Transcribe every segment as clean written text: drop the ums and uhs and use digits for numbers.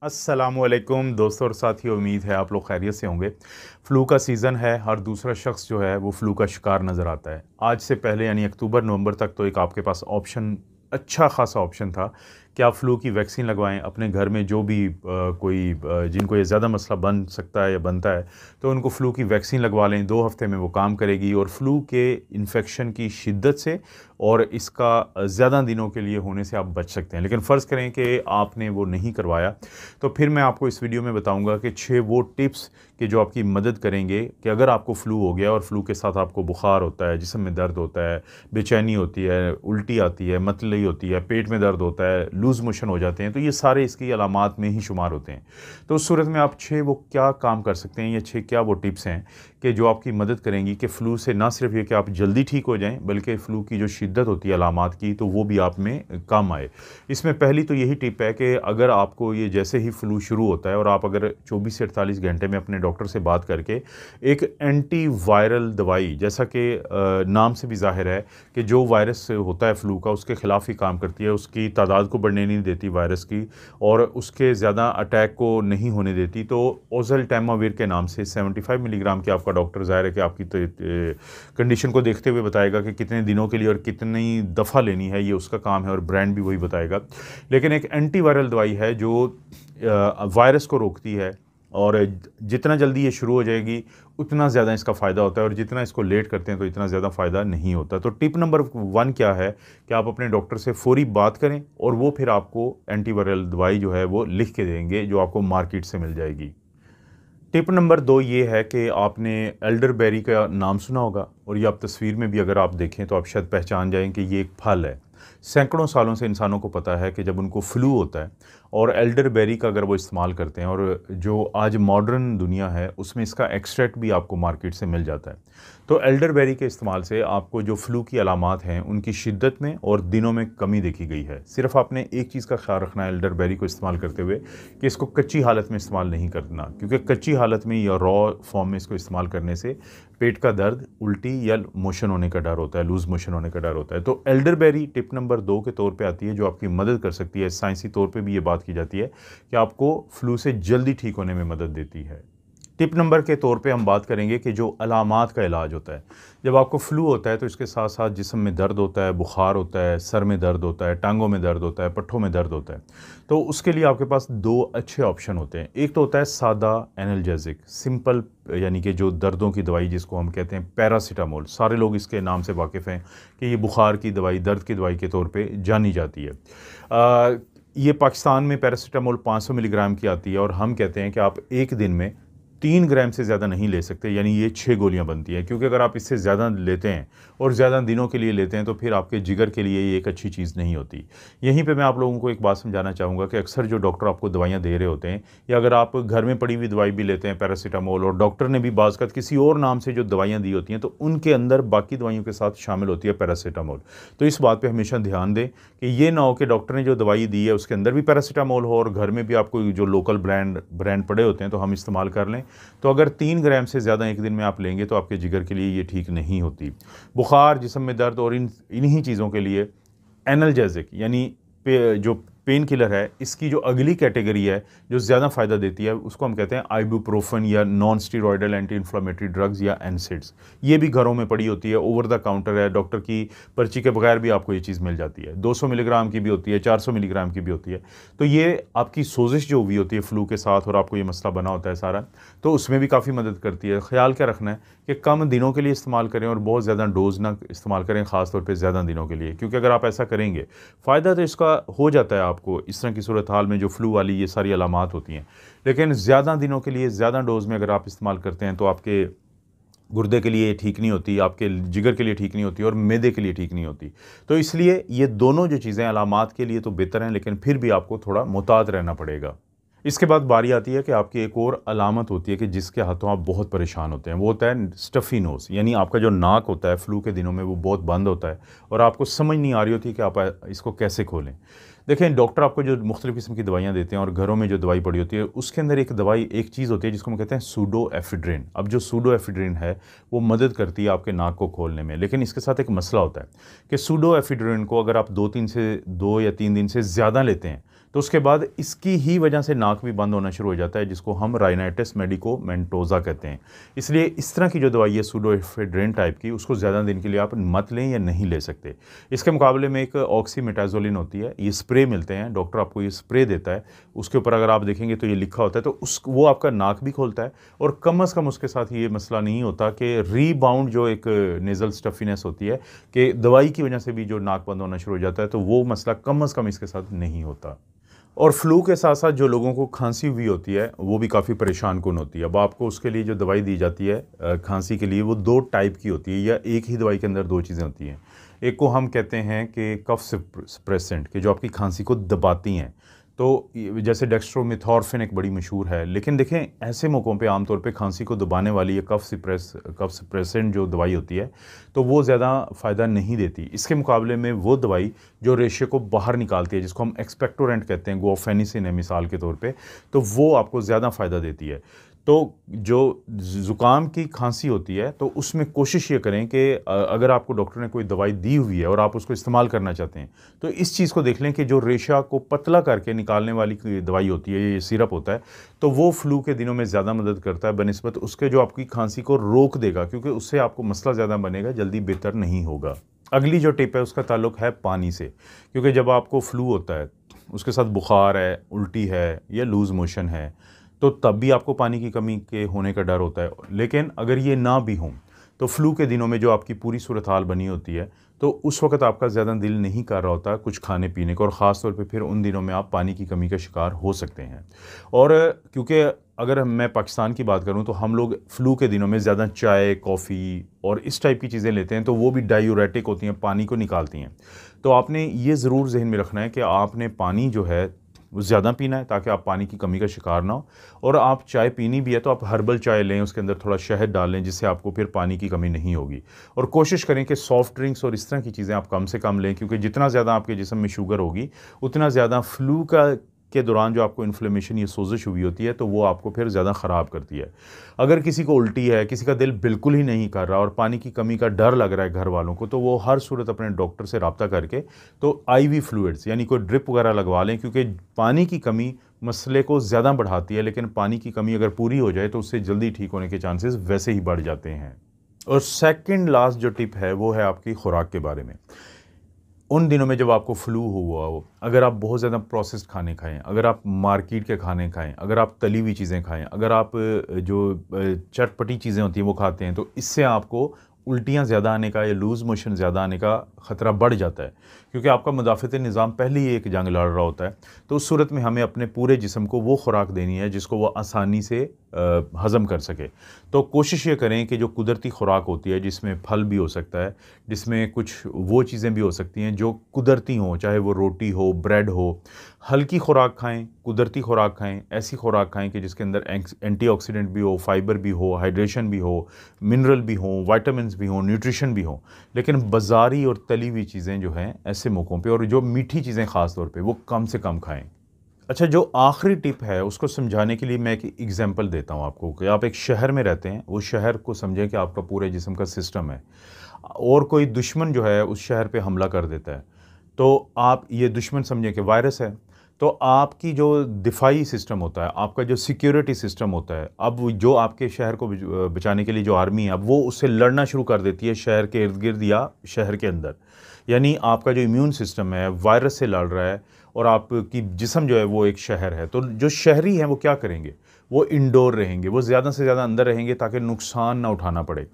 अस्सलामुअलैकुम दोस्तों और साथियों, उम्मीद है आप लोग खैरियत से होंगे। फ़्लू का सीज़न है, हर दूसरा शख्स जो है वो फ़्लू का शिकार नज़र आता है। आज से पहले यानी अक्टूबर नवंबर तक तो एक आपके पास ऑप्शन, अच्छा खासा ऑप्शन था कि आप फ़्लू की वैक्सीन लगवाएं। अपने घर में जो भी जिनको ये ज़्यादा मसला बन सकता है या बनता है तो उनको फ़्लू की वैक्सीन लगवा लें। 2 हफ़्ते में वो काम करेगी और फ़्लू के इन्फेक्शन की शिद्दत से और इसका ज़्यादा दिनों के लिए होने से आप बच सकते हैं। लेकिन फ़र्ज़ करें कि आपने वो नहीं करवाया, तो फिर मैं आपको इस वीडियो में बताऊंगा कि 6 वो टिप्स कि जो आपकी मदद करेंगे कि अगर आपको फ़्लू हो गया और फ़्लू के साथ आपको बुखार होता है, जिस्म में दर्द होता है, बेचैनी होती है, उल्टी आती है, मतली होती है, पेट में दर्द होता है, लूज़ मोशन हो जाते हैं, तो ये सारे इसकी अलामात में ही शुमार होते हैं। तो उस सूरत में आप 6 वो क्या काम कर सकते हैं या 6 क्या वो टिप्स हैं कि जो आपकी मदद करेंगी कि फ़्लू से ना सिर्फ ये कि आप जल्दी ठीक हो जाएँ, बल्कि फ़्लू की जो शिद्दत होती है अलामात की, तो वो भी आप में काम आए। इसमें पहली तो यही टिप है कि अगर आपको ये जैसे ही फ़्लू शुरू होता है और आप अगर 24 से 48 घंटे में अपने डॉक्टर से बात करके एक एंटी वायरल दवाई, जैसा कि नाम से भी ज़ाहिर है कि जो वायरस होता है फ़्लू का, उसके ख़िलाफ़ ही काम करती है, उसकी तादाद को बढ़ने नहीं देती वायरस की और उसके ज़्यादा अटैक को नहीं होने देती। तो ओज़लटैमाविर के नाम से 75 मिलीग्राम की आपका डॉक्टर ज़ाहिर है कि आपकी कंडीशन को देखते हुए बताएगा कि कितने दिनों के लिए और कितनी दफ़ा लेनी है, ये उसका काम है और ब्रांड भी वही बताएगा। लेकिन एक एंटीवायरल दवाई है जो वायरस को रोकती है और जितना जल्दी ये शुरू हो जाएगी उतना ज़्यादा इसका फ़ायदा होता है और जितना इसको लेट करते हैं तो इतना ज़्यादा फ़ायदा नहीं होता। तो टिप नंबर 1 क्या है कि आप अपने डॉक्टर से फ़ौरी बात करें और वो फिर आपको एंटीवायरल दवाई जो है वो लिख के देंगे, जो आपको मार्केट से मिल जाएगी। टिप नंबर 2 ये है कि आपने एल्डरबेरी का नाम सुना होगा और ये आप तस्वीर में भी अगर आप देखें तो आप शायद पहचान जाएं कि ये एक फल है। सैकड़ों सालों से इंसानों को पता है कि जब उनको फ्लू होता है और एल्डरबेरी का अगर वो इस्तेमाल करते हैं, और जो आज मॉडर्न दुनिया है उसमें इसका एक्सट्रैक्ट भी आपको मार्केट से मिल जाता है। तो एल्डरबेरी के इस्तेमाल से आपको जो फ्लू की अलामात हैं उनकी शिद्दत में और दिनों में कमी देखी गई है। सिर्फ आपने एक चीज़ का ख्याल रखना है एल्डरबेरी को इस्तेमाल करते हुए कि इसको कच्ची हालत में इस्तेमाल नहीं करना, क्योंकि कच्ची हालत में या रॉ फॉर्म में इसको इस्तेमाल करने से पेट का दर्द, उल्टी या मोशन होने का डर होता है, लूज़ मोशन होने का डर होता है। तो एल्डरबेरी टिप नंबर 2 के तौर पे आती है जो आपकी मदद कर सकती है। साइंसी तौर पे भी ये बात की जाती है कि आपको फ्लू से जल्दी ठीक होने में मदद देती है। टिप नंबर के तौर पे हम बात करेंगे कि जो अलामात का इलाज होता है, जब आपको फ्लू होता है तो इसके साथ साथ जिस्म में दर्द होता है, बुखार होता है, सर में दर्द होता है, टांगों में दर्द होता है, पट्ठों में दर्द होता है, तो उसके लिए आपके पास 2 अच्छे ऑप्शन होते हैं। एक तो होता है सादा एनाल्जेसिक, सिंपल, यानी कि जो दर्दों की दवाई जिसको हम कहते हैं पैरासीटामोल। सारे लोग इसके नाम से वाकिफ़ हैं कि ये बुखार की दवाई, दर्द की दवाई के तौर पर जानी जाती है। ये पाकिस्तान में पैरासीटामोल 500 मिलीग्राम की आती है और हम कहते हैं कि आप एक दिन में 3 ग्राम से ज़्यादा नहीं ले सकते, यानी ये 6 गोलियां बनती हैं। क्योंकि अगर आप इससे ज़्यादा लेते हैं और ज़्यादा दिनों के लिए लेते हैं तो फिर आपके जिगर के लिए ये एक अच्छी चीज़ नहीं होती। यहीं पे मैं आप लोगों को एक बात समझाना चाहूँगा कि अक्सर जो डॉक्टर आपको दवाइयाँ दे रहे होते हैं, या अगर आप घर में पड़ी हुई दवाई भी लेते हैं पैरासीटामोल, और डॉक्टर ने भी बाज़ किसी और नाम से जो दवाइयाँ दी होती हैं तो उनके अंदर बाकी दवाइयों के साथ शामिल होती है पैरासीटामोल। तो इस बात पर हमेशा ध्यान दें कि ये ना हो कि डॉक्टर ने जो दवाई दी है उसके अंदर भी पैरासीटामोल हो और घर में भी आपको जो लोकल ब्रांड पड़े होते हैं तो हम इस्तेमाल कर लें। तो अगर 3 ग्राम से ज़्यादा एक दिन में आप लेंगे तो आपके जिगर के लिए ये ठीक नहीं होती। बुखार, जिस्म में दर्द और इन्हीं चीज़ों के लिए एनाल्जेसिक यानी जो पेन किलर है, इसकी जो अगली कैटेगरी है जो ज़्यादा फ़ायदा देती है उसको हम कहते हैं आइबुप्रोफेन या non steroidal anti inflammatory drugs या एनसिड्स। ये भी घरों में पड़ी होती है, ओवर द काउंटर है, डॉक्टर की पर्ची के बगैर भी आपको ये चीज़ मिल जाती है। 200 मिलीग्राम की भी होती है, 400 मिलीग्राम की भी होती है। तो ये आपकी सोजिश जो हुई होती है फ्लू के साथ और आपको ये मसला बना होता है सारा, तो उसमें भी काफ़ी मदद करती है। ख्याल क्या रखना है कि कम दिनों के लिए इस्तेमाल करें और बहुत ज़्यादा डोज ना इस्तेमाल करें, ख़ासतौर पर ज़्यादा दिनों के लिए, क्योंकि अगर आप ऐसा करेंगे फ़ायदा तो इसका हो जाता है आपको इस तरह की सूरत हाल में जो फ्लू वाली ये सारी अलामात होती हैं। लेकिन ज़्यादा दिनों के लिए ज़्यादा डोज़ में अगर आप इस्तेमाल करते हैं तो आपके गुर्दे के लिए ठीक नहीं होती, आपके जिगर के लिए ठीक नहीं होती और मैदे के लिए ठीक नहीं होती। तो इसलिए ये दोनों जो चीज़ें अलामात के लिए तो बेहतर हैं, लेकिन फिर भी आपको थोड़ा मुहतात रहना पड़ेगा। इसके बाद बारी आती है कि आपकी एक और अलामत होती है कि जिसके हाथों आप बहुत परेशान होते हैं, वो होता है स्टफ़ी नोज़, यानी आपका जो नाक होता है फ्लू के दिनों में वो बहुत बंद होता है और आपको समझ नहीं आ रही होती कि आप इसको कैसे खोलें। देखें, डॉक्टर आपको जो मुख्तलिफ़ किस्म की दवाइयाँ देते हैं और घरों में जो दवाई पड़ी होती है उसके अंदर एक चीज़ होती है जिसको हम कहते हैं सूडोएफिड्रिन। अब जो सूडोएफिड्रिन है वो मदद करती है आपके नाक को खोलने में, लेकिन इसके साथ एक मसला होता है कि सूडोएफिड्रिन को अगर आप 2 या 3 दिन से ज़्यादा लेते हैं तो उसके बाद इसकी ही वजह से नाक भी बंद होना शुरू हो जाता है, जिसको हम राइनाइटिस मेडिकोमेंटोजा कहते हैं। इसलिए इस तरह की जो दवाई है सूडोएफेड्रिन टाइप की, उसको ज़्यादा दिन के लिए आप मत लें या नहीं ले सकते। इसके मुकाबले में एक ऑक्सीमेटाजोलिन होती है, ये स्प्रे मिलते हैं, डॉक्टर आपको ये स्प्रे देता है। उसके ऊपर अगर आप देखेंगे तो ये लिखा होता है, तो वो आपका नाक भी खोलता है और कम अज़ कम उसके साथ ये मसला नहीं होता कि रीबाउंड जो एक नेज़ल स्टफीनेस होती है कि दवाई की वजह से भी जो नाक बंद होना शुरू हो जाता है, तो वो मसला कम अज़ कम इसके साथ नहीं होता। और फ्लू के साथ साथ जो लोगों को खांसी हुई होती है वो भी काफ़ी परेशान कुन होती है। अब आपको उसके लिए जो दवाई दी जाती है खांसी के लिए, वो 2 टाइप की होती है, या एक ही दवाई के अंदर 2 चीज़ें होती हैं। एक को हम कहते हैं कि कफ सप्रेसेंट, कि जो आपकी खांसी को दबाती हैं, तो जैसे डेक्स्ट्रोमेथॉर्फिन एक बड़ी मशहूर है। लेकिन देखें, ऐसे मौक़ों पे आमतौर पे खांसी को दबाने वाली ये कफ सप्रेसेंट जो दवाई होती है, तो वो ज़्यादा फ़ायदा नहीं देती। इसके मुकाबले में वो दवाई जो रेशे को बाहर निकालती है, जिसको हम एक्सपेक्टोरेंट कहते हैं, गुआफेनिसिन है मिसाल के तौर पे, तो वो आपको ज़्यादा फ़ायदा देती है। तो जो ज़ुकाम की खांसी होती है, तो उसमें कोशिश ये करें कि अगर आपको डॉक्टर ने कोई दवाई दी हुई है और आप उसको इस्तेमाल करना चाहते हैं, तो इस चीज़ को देख लें कि जो रेशा को पतला करके निकालने वाली दवाई होती है, ये सिरप होता है, तो वो फ्लू के दिनों में ज़्यादा मदद करता है बनिस्बत उसके जो आपकी खांसी को रोक देगा, क्योंकि उससे आपको मसला ज़्यादा बनेगा, जल्दी बेहतर नहीं होगा। अगली जो टिप है उसका ताल्लुक़ है पानी से, क्योंकि जब आपको फ्लू होता है, उसके साथ बुखार है, उल्टी है या लूज़ मोशन है, तो तब भी आपको पानी की कमी के होने का डर होता है। लेकिन अगर ये ना भी हों, तो फ्लू के दिनों में जो आपकी पूरी सूरत हाल बनी होती है, तो उस वक़्त आपका ज़्यादा दिल नहीं कर रहा होता कुछ खाने पीने को, और ख़ास तौर पे फिर उन दिनों में आप पानी की कमी का शिकार हो सकते हैं। और क्योंकि अगर मैं पाकिस्तान की बात करूं, तो हम लोग फ्लू के दिनों में ज़्यादा चाय, कॉफ़ी और इस टाइप की चीज़ें लेते हैं, तो वो भी डायूरेटिक होती हैं, पानी को निकालती हैं। तो आपने ये ज़रूर ज़हन में रखना है कि आपने पानी जो है वो ज़्यादा पीना है, ताकि आप पानी की कमी का शिकार ना हो। और आप चाय पीनी भी है तो आप हर्बल चाय लें, उसके अंदर थोड़ा शहद डाल लें, जिससे आपको फिर पानी की कमी नहीं होगी। और कोशिश करें कि सॉफ्ट ड्रिंक्स और इस तरह की चीज़ें आप कम से कम लें, क्योंकि जितना ज़्यादा आपके जिस्म में शुगर होगी, उतना ज़्यादा फ्लू के दौरान जो आपको इन्फ्लेमेशन या सोजिश हुई होती है, तो वो आपको फिर ज़्यादा ख़राब करती है। अगर किसी को उल्टी है, किसी का दिल बिल्कुल ही नहीं कर रहा और पानी की कमी का डर लग रहा है घर वालों को, तो वो हर सूरत अपने डॉक्टर से रब्ता करके तो आईवी फ्लूइड्स यानी कोई ड्रिप वगैरह लगवा लें, क्योंकि पानी की कमी मसले को ज़्यादा बढ़ाती है, लेकिन पानी की कमी अगर पूरी हो जाए तो उससे जल्दी ठीक होने के चांसेस वैसे ही बढ़ जाते हैं। और सेकंड लास्ट जो टिप है वो है आपकी खुराक के बारे में। उन दिनों में जब आपको फ्लू हुआ हो, अगर आप बहुत ज़्यादा प्रोसेस्ड खाने खाएं, अगर आप मार्केट के खाने खाएं, अगर आप तली हुई चीज़ें खाएं, अगर आप जो चटपटी चीज़ें होती हैं वो खाते हैं, तो इससे आपको उल्टियाँ ज़्यादा आने का या लूज़ मोशन ज़्यादा आने का ख़तरा बढ़ जाता है, क्योंकि आपका मुदाफ़िती निज़ाम पहले ही एक जंग लड़ रहा होता है। तो उस सूरत में हमें अपने पूरे जिस्म को वो खुराक देनी है जिसको वो आसानी से हज़म कर सके। तो कोशिश ये करें कि जो कुदरती खुराक होती है, जिसमें फल भी हो सकता है, जिसमें कुछ वो चीज़ें भी हो सकती हैं जो कुदरती हों, चाहे वो रोटी हो, ब्रेड हो, हल्की खुराक खाएँ, कुदरती खुराक खाएँ, ऐसी खुराक खाएँ कि जिसके अंदर एंटीऑक्सीडेंट भी हो, फाइबर भी हो, हाइड्रेशन भी हो, मिनरल भी हो, विटामिन्स भी हो, न्यूट्रिशन भी हो। लेकिन बाज़ारी और तली हुई चीज़ें जो हैं ऐसे मौक़ों पे, और जो मीठी चीज़ें ख़ास तौर पे, वो कम से कम खाएँ। अच्छा, जो आखिरी टिप है उसको समझाने के लिए मैं एक एग्जांपल देता हूँ आपको, कि आप एक शहर में रहते हैं, उस शहर को समझें कि आपका पूरे जिस्म का सिस्टम है, और कोई दुश्मन जो है उस शहर पे हमला कर देता है, तो आप ये दुश्मन समझें कि वायरस है। तो आपकी जो दिफाई सिस्टम होता है, आपका जो सिक्योरिटी सिस्टम होता है, अब जो आपके शहर को बचाने के लिए जो आर्मी है, अब वो उससे लड़ना शुरू कर देती है शहर के इर्द गिर्द या शहर के अंदर। यानी आपका जो इम्यून सिस्टम है वायरस से लड़ रहा है, और आपकी जिस्म जो है वो एक शहर है। तो जो शहरी हैं वो क्या करेंगे, वो इंडोर रहेंगे, वो ज़्यादा से ज़्यादा अंदर रहेंगे ताकि नुकसान ना उठाना पड़े।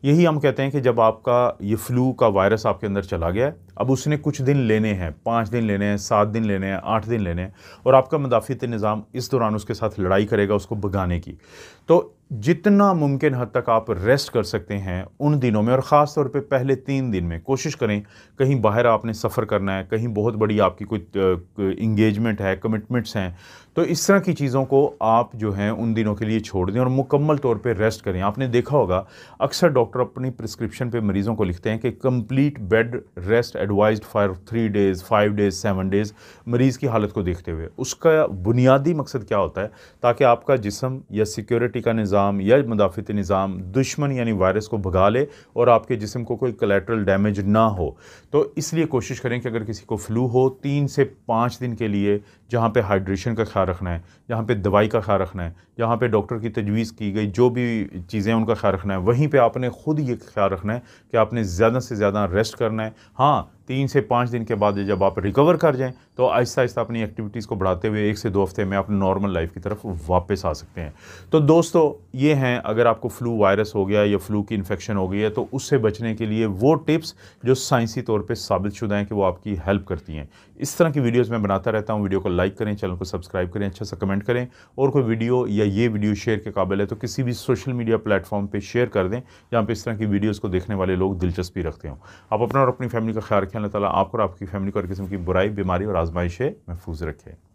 यही हम कहते हैं कि जब आपका ये फ्लू का वायरस आपके अंदर चला गया है, अब उसने कुछ दिन लेने हैं, 5 दिन लेने हैं, 7 दिन लेने हैं, 8 दिन लेने हैं, और आपका मुदाफ़िती निज़ाम इस दौरान उसके साथ लड़ाई करेगा उसको भगाने की। तो जितना मुमकिन हद तक आप रेस्ट कर सकते हैं उन दिनों में, और ख़ास तौर पे पहले 3 दिन में कोशिश करें, कहीं बाहर आपने सफ़र करना है, कहीं बहुत बड़ी आपकी कोई इंगेजमेंट है, कमिटमेंट्स हैं, तो इस तरह की चीज़ों को आप जो हैं उन दिनों के लिए छोड़ दें और मुकम्मल तौर पे रेस्ट करें। आपने देखा होगा अक्सर डॉक्टर अपनी प्रिस्क्रिप्शन पे मरीज़ों को लिखते हैं कि complete bed rest advised for 3 days, 5 days, 7 days, मरीज़ की हालत को देखते हुए। उसका बुनियादी मकसद क्या होता है, ताकि आपका जिस्म या सिक्योरिटी का निज़ाम निज़ाम या मुदाफ़ती निज़ाम दुश्मन यानी वायरस को भगा ले और आपके जिस्म को कोई कोलैटरल डैमेज ना हो। तो इसलिए कोशिश करें कि अगर किसी को फ्लू हो 3 से 5 दिन के लिए जहाँ पे हाइड्रेशन का ख्याल रखना है, जहाँ पे दवाई का ख्याल रखना है, जहाँ पे डॉक्टर की तजवीज़ की गई जो भी चीज़ें उनका ख्याल रखना है, वहीं पे आपने ख़ुद ये ख्याल रखना है कि आपने ज़्यादा से ज़्यादा रेस्ट करना है। हाँ, 3 से 5 दिन के बाद जब आप रिकवर कर जाएँ तो आहिस्ता-आहिस्ता अपनी एक्टिविटीज़ को बढ़ाते हुए 1 से 2 हफ़्ते में अपनी नॉर्मल लाइफ़ की तरफ वापस आ सकते हैं। तो दोस्तों ये हैं, अगर आपको फ्लू वायरस हो गया या फ्लू की इन्फेक्शन हो गई है तो उससे बचने के लिए वो टिप्स जो साइंसी तौर पे साबितशुदा हैं कि वो आपकी हेल्प करती हैं। इस तरह की वीडियोज़ मैं बनाता रहता हूँ। वीडियो को लाइक करें, चैनल को सब्सक्राइब करें, अच्छा सा कमेंट करें और कोई वीडियो या ये वीडियो शेयर के काबिल है तो किसी भी सोशल मीडिया प्लेटफॉर्म पे शेयर कर दें जहाँ पे इस तरह की वीडियोज़ को देखने वाले लोग दिलचस्पी रखते हों। आप अपना और अपनी फैमिली का ख्याल रखें। अल्लाह ताला आपको और आपकी फैमिली को हर किस्म की बुराई, बीमारी और आजमाइश से महफूज रखे।